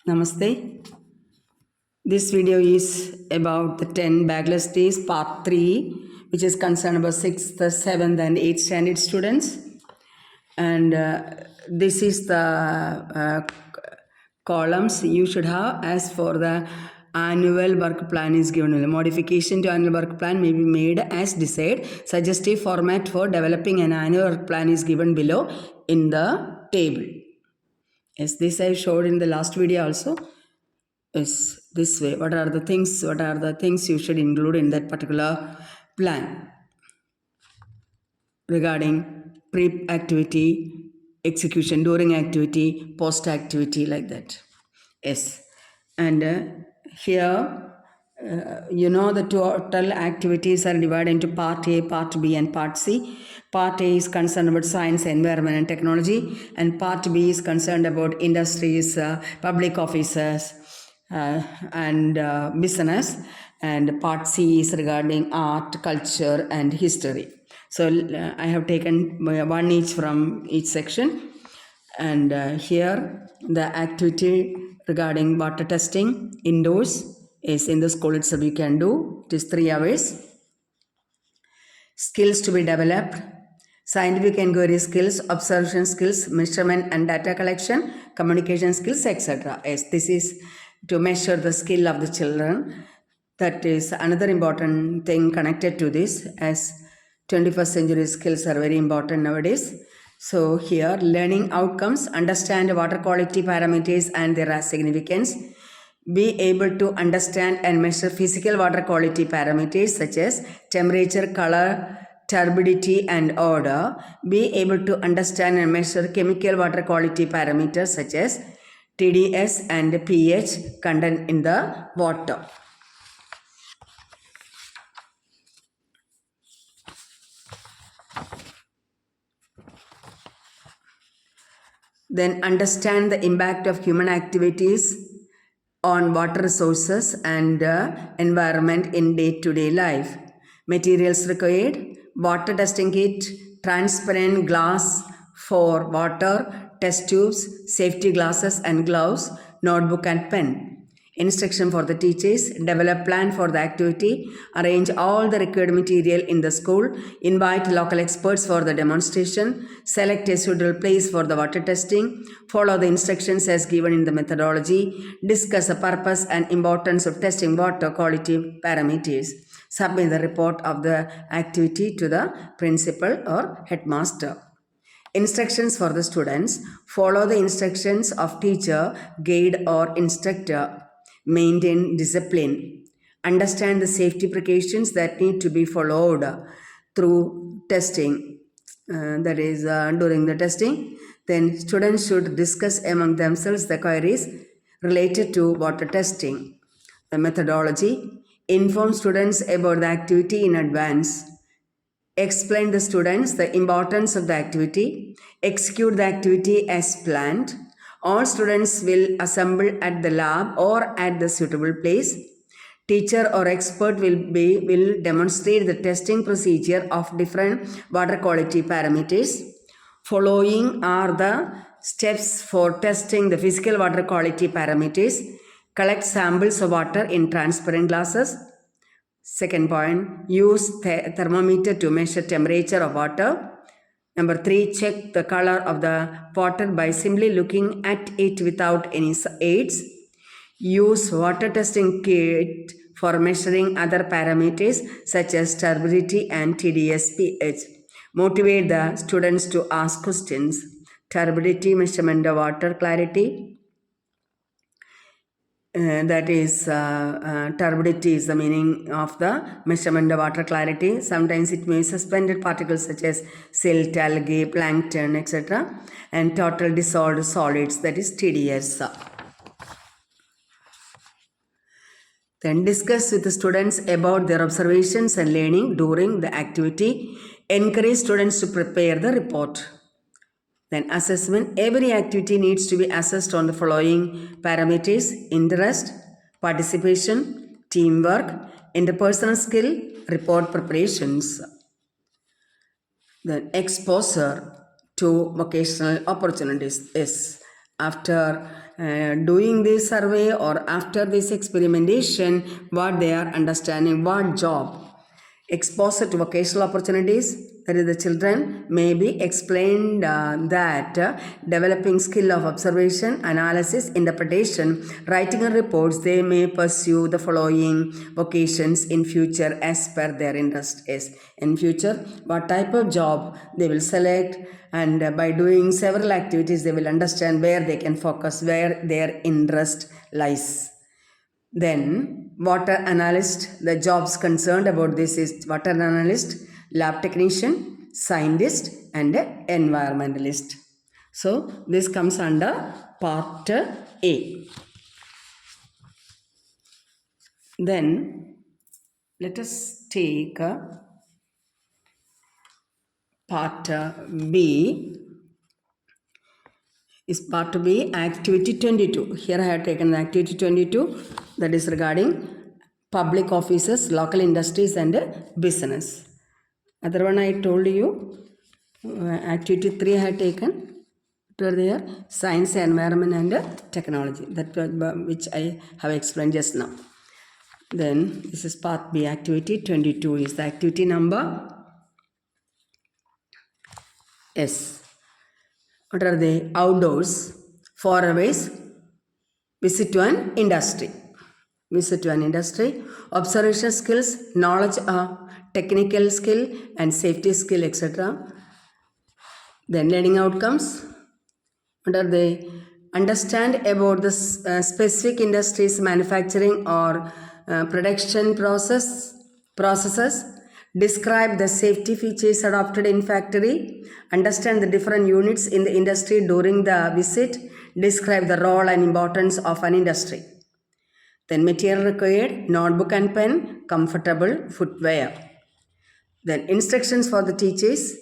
Namaste. This video is about the 10 Bagless days, part 3, which is concerned about 6th, 7th, and 8th standard students. And this is the columns you should have as for the annual work plan is given. A modification to annual work plan may be made as desired. Suggestive format for developing an annual work plan is given below in the table. Yes, this I showed in the last video also. Is this way. What are the things you should include in that particular plan regarding pre-activity, execution, during activity, post-activity, like that. Yes. And here the total activities are divided into part A, part B, and part C. Part A is concerned about science, environment, and technology, and part B is concerned about industries, public officers, and business, and part C is regarding art, culture, and history. So I have taken one each from each section, and here the activity regarding water testing indoors is in the school itself you can do. It is 3 hours. Skills to be developed: scientific inquiry skills, observation skills, measurement and data collection, communication skills, etc. Yes, this is to measure the skill of the children. That is another important thing connected to this, as 21st century skills are very important nowadays. So here, learning outcomes: understand water quality parameters and their significance. Be able to understand and measure physical water quality parameters such as temperature, color, turbidity, and odor. Be able to understand and measure chemical water quality parameters such as TDS and pH content in the water. Then understand the impact of human activities on water resources and environment in day-to-day life. Materials required: water testing kit, transparent glass for water, test tubes, safety glasses and gloves, notebook and pen. Instruction for the teachers: develop plan for the activity, arrange all the required material in the school, invite local experts for the demonstration, select a suitable place for the water testing, follow the instructions as given in the methodology, discuss the purpose and importance of testing water quality parameters, submit the report of the activity to the principal or headmaster. Instructions for the students: follow the instructions of teacher, guide or instructor. Maintain discipline. Understand the safety precautions that need to be followed through testing, during the testing. Then students should discuss among themselves the queries related to water testing. The methodology: inform students about the activity in advance. Explain the students the importance of the activity. Execute the activity as planned. All students will assemble at the lab or at the suitable place. Teacher or expert will demonstrate the testing procedure of different water quality parameters. Following are the steps for testing the physical water quality parameters. Collect samples of water in transparent glasses. Second point, use thermometer to measure temperature of water. Number 3, check the color of the water by simply looking at it without any aids. Use water testing kit for measuring other parameters such as turbidity and TDS pH. Motivate the students to ask questions. Turbidity, measurement of water clarity. Turbidity is the meaning of the measurement of water clarity. Sometimes it may be suspended particles such as silt, algae, plankton, etc. And total dissolved solids, that is TDS. Then discuss with the students about their observations and learning during the activity. Encourage students to prepare the report. Then assessment: every activity needs to be assessed on the following parameters: interest, participation, teamwork, interpersonal skill, report preparations. Then exposure to vocational opportunities is after doing this survey or after this experimentation, what they are understanding, what job. Exposure to vocational opportunities, that is the children may be explained that developing skill of observation, analysis, interpretation, writing and reports, they may pursue the following vocations in future as per their interest is. In future, what type of job they will select, and by doing several activities they will understand where they can focus, where their interest lies. Then water analyst, the jobs concerned about this is water analyst, lab technician, scientist and environmentalist. So this comes under part A. Then let us take part B. Is part B, activity 22. Here I have taken activity 22, that is regarding public offices, local industries and business. Other one I told you, activity 3 I have taken. What are there? Science, environment and technology, that which I have explained just now. Then this is part B, activity 22 is the activity number S. What are they? Outdoors, foraways, visit to an industry. Visit to an industry, observation skills, knowledge, technical skill and safety skill, etc. Then learning outcomes. What are they? Understand about the specific industries, manufacturing or production processes. Describe the safety features adopted in factory. Understand the different units in the industry during the visit. Describe the role and importance of an industry. Then material required, notebook and pen, comfortable footwear. Then instructions for the teachers.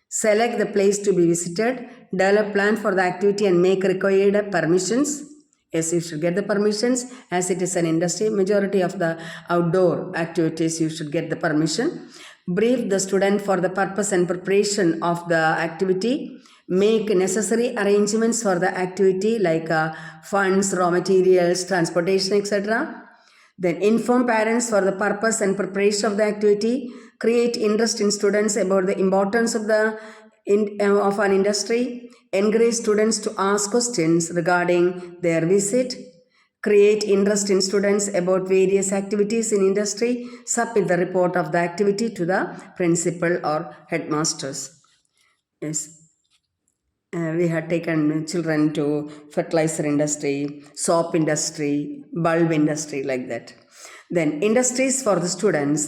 Select the place to be visited, develop plan for the activity and make required permissions. Yes, you should get the permissions as it is an industry. Majority of the outdoor activities you should get the permission. Brief the student for the purpose and preparation of the activity. Make necessary arrangements for the activity like funds, raw materials, transportation, etc. Then inform parents for the purpose and preparation of the activity. Create interest in students about the importance of of an industry. Encourage students to ask questions regarding their visit. Create interest in students about various activities in industry. Submit the report of the activity to the principal or headmasters. Yes. We had taken children to fertilizer industry, soap industry, bulb industry, like that. Then instructions for the students,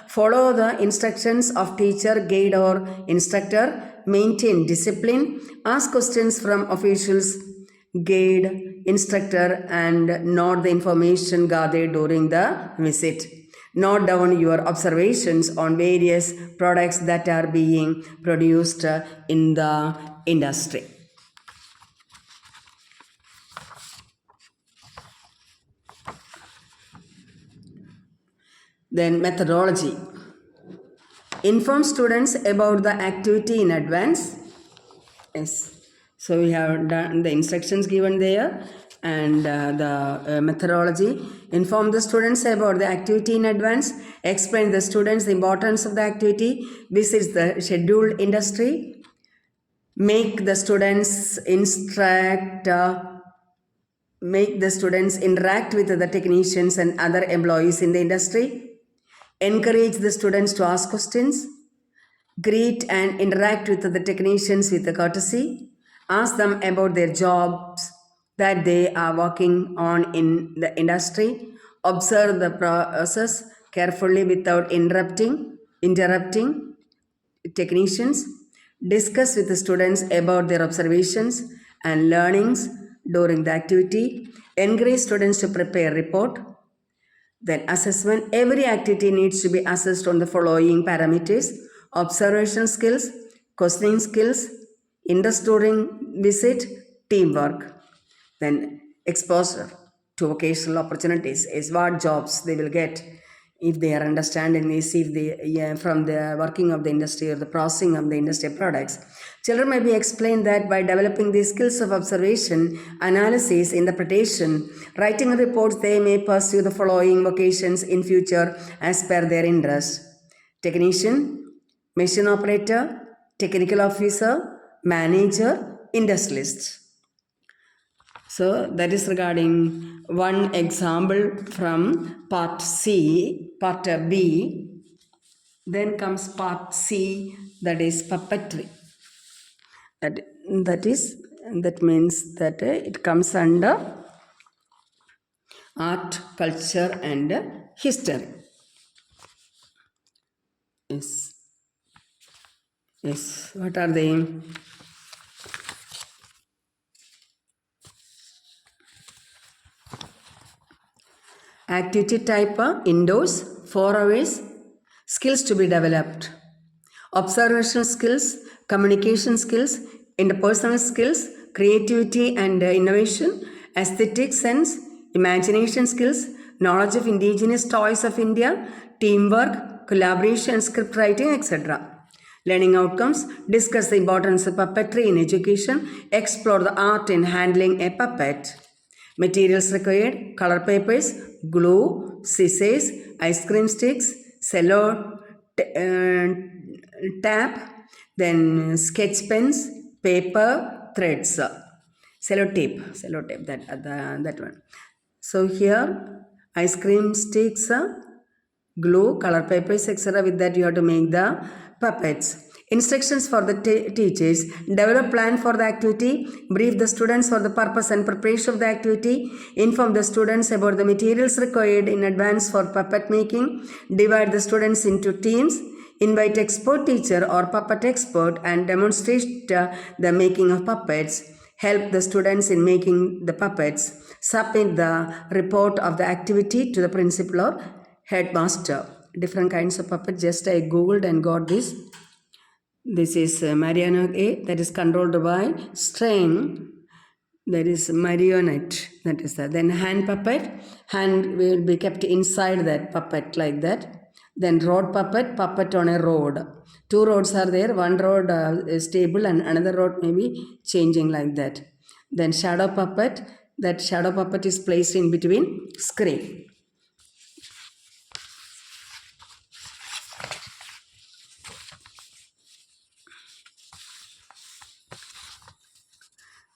follow the instructions of teacher, guide or instructor, maintain discipline, ask questions from officials, guide, instructor and note the information gathered during the visit. Note down your observations on various products that are being produced in the industry. Then methodology. Inform students about the activity in advance. Yes. So we have done the instructions given there and the methodology. Inform the students about the activity in advance. Explain the students the importance of the activity. Visit the scheduled industry. Make the students interact with the technicians and other employees in the industry. Encourage the students to ask questions. Greet and interact with the technicians with courtesy. Ask them about their jobs that they are working on in the industry. Observe the process carefully without interrupting technicians. Discuss with the students about their observations and learnings during the activity. Encourage students to prepare report. Then assessment. Every activity needs to be assessed on the following parameters: observation skills, questioning skills, interest during visit, teamwork. Then exposure to vocational opportunities is what jobs they will get if they are understanding this, if they from the working of the industry or the processing of the industry products. Children may be explained that by developing the skills of observation, analysis, interpretation, writing reports, they may pursue the following vocations in future as per their interest: technician, machine operator, technical officer, manager, industrialist. So that is regarding one example from part C, part B. Then comes part C, that is puppetry. That, that means that it comes under art, culture and history. Yes. Yes. What are they? Activity type indoors, 4 hours, skills to be developed: observation skills, communication skills, interpersonal skills, creativity and innovation, aesthetic sense, imagination skills, knowledge of indigenous toys of India, teamwork, collaboration, script writing, etc. Learning outcomes: discuss the importance of puppetry in education, explore the art in handling a puppet. Materials required: color papers, glue, scissors, ice cream sticks, cello tap, then sketch pens, paper, threads, sellotape, that one. So here ice cream sticks, glue, color papers, etc. With that you have to make the puppets. Instructions for the teachers: develop plan for the activity, brief the students for the purpose and preparation of the activity, inform the students about the materials required in advance for puppet making, divide the students into teams, invite expert teacher or puppet expert and demonstrate the making of puppets, help the students in making the puppets, submit the report of the activity to the principal or headmaster. Different kinds of puppet, just I googled and got this. This is marionette A, that is controlled by string. That is marionette, that is that. Then hand puppet, hand will be kept inside that puppet like that. Then rod puppet, puppet on a rod. Two rods are there, one rod is stable and another rod may be changing like that. Then shadow puppet, that shadow puppet is placed in between screen.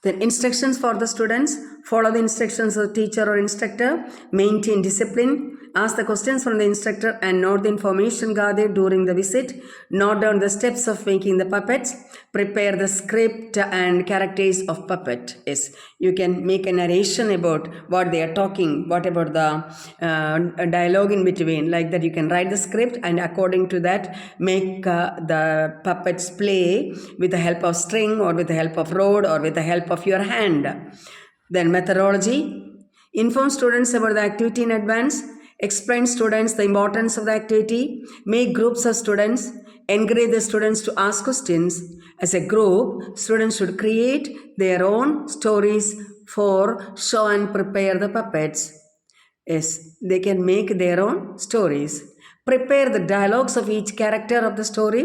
Then instructions for the students: follow the instructions of the teacher or instructor, maintain discipline, ask the questions from the instructor and note the information gathered during the visit, note down the steps of making the puppets, prepare the script and characters of puppet. Yes, you can make a narration about what they are talking, what about the dialogue in between, like that you can write the script and according to that make the puppets play with the help of string or with the help of rod or with the help of your hand. Then methodology: inform students about the activity in advance, explain students the importance of the activity, make groups of students, encourage the students to ask questions. As a group, students should create their own stories for show and prepare the puppets. Yes, they can make their own stories. Prepare the dialogues of each character of the story,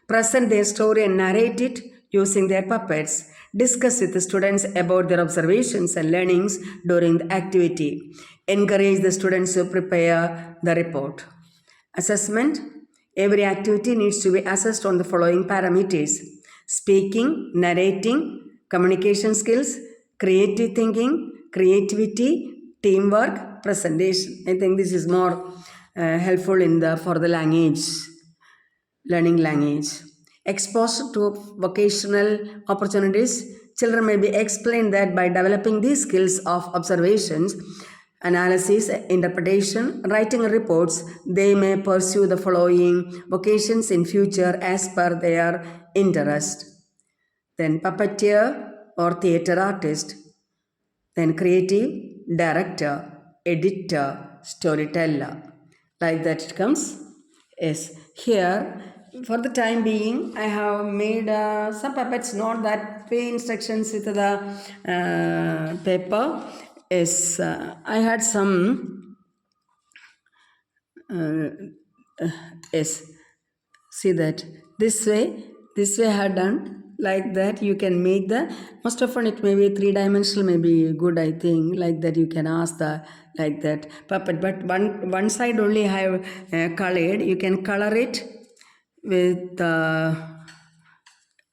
present their story and narrate it using their puppets. Discuss with the students about their observations and learnings during the activity. Encourage the students to prepare the report. Assessment: every activity needs to be assessed on the following parameters: speaking, narrating, communication skills, creative thinking, creativity, teamwork, presentation. I think this is more helpful for the language, learning language. Exposure to vocational opportunities: children may be explained that by developing these skills of observations, analysis, interpretation, writing reports, they may pursue the following vocations in future as per their interest. Then puppeteer or theatre artist, then creative, director, editor, storyteller. Like that it comes. Yes, here for the time being I have made some puppets, not that way instructions with the paper. Yes, I had some yes, see that this way I had done like that. You can make the most often it may be three-dimensional, may be good, I think. Like that you can ask the like that puppet, but one side only I have colored. You can color it with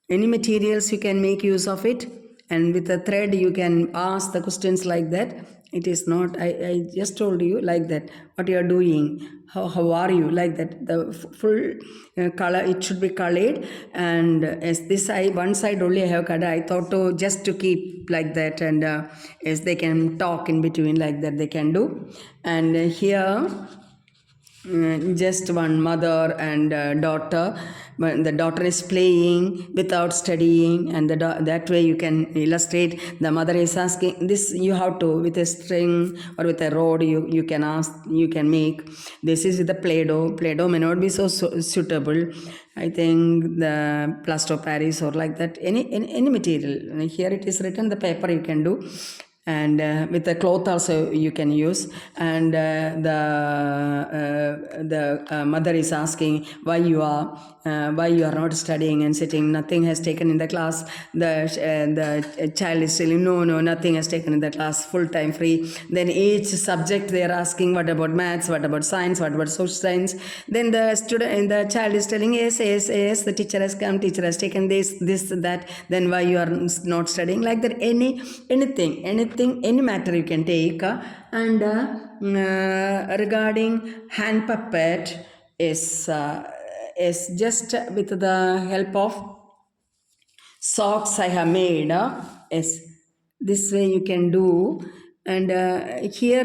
any materials. You can make use of it, and with a thread you can ask the questions like that. It is not, I just told you like that what you are doing, how are you, like that. The full color, it should be colored. And as this side, one side only I have colored, I thought to just to keep like that. And as they can talk in between, like that they can do. And here just one mother and daughter. When the daughter is playing without studying, and that way you can illustrate. The mother is asking this, you have to, with a string or with a rod, you can ask, you can make. This is with the play-doh may not be so suitable. I think the plaster of Paris or like that, any material. Here it is written, the paper you can do. And with the cloth also you can use. And the mother is asking why you are not studying and sitting, nothing has taken in the class. The child is telling, no, nothing has taken in the class, full time free. Then each subject they are asking, what about maths, what about science, what about social science. Then the child is telling, yes, the teacher has come, teacher has taken this, that. Then why you are not studying, like that. Anything, any matter you can take. And regarding hand puppet is just with the help of socks I have made. Yes, this way you can do. And here,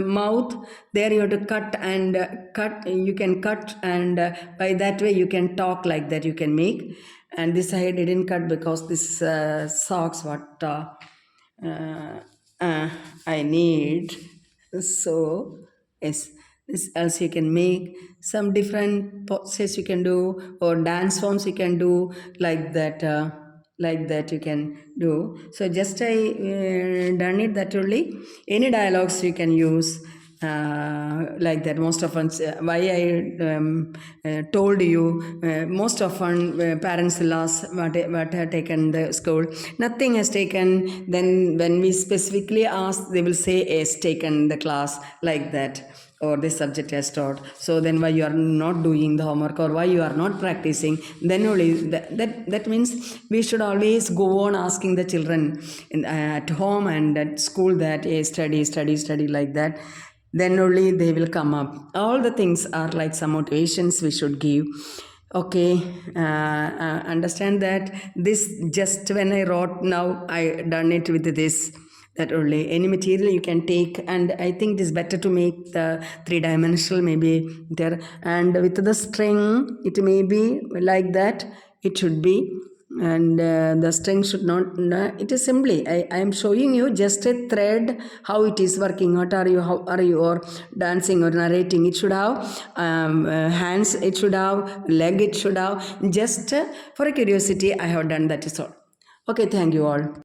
mouth, there you have to cut and cut. You can cut, and by that way you can talk, like that you can make. And this I didn't cut because this socks what I need. So yes, this else you can make some different poses you can do, or dance forms you can do, like that. Like that you can do. So just I done it that only. Any dialogues you can use. Like that. Most often, why I told you, most often parents will ask what have taken the school. Nothing has taken. Then when we specifically ask, they will say has taken the class, like that, or this subject has taught. So then why you are not doing the homework, or why you are not practicing, then only that means we should always go on asking the children at home and at school that study, like that. Then only they will come up. All the things are like some motivations we should give. Okay, understand that this just when I wrote, now I done it with this, that only. Any material you can take, and I think it is better to make the three-dimensional maybe there. And with the string it may be like that, it should be. And the string should not, it is simply I am showing you just a thread, how it is working. What are you, how are you, or dancing or narrating. It should have hands, it should have leg, it should have, just for a curiosity I have done that is all. Okay, thank you all.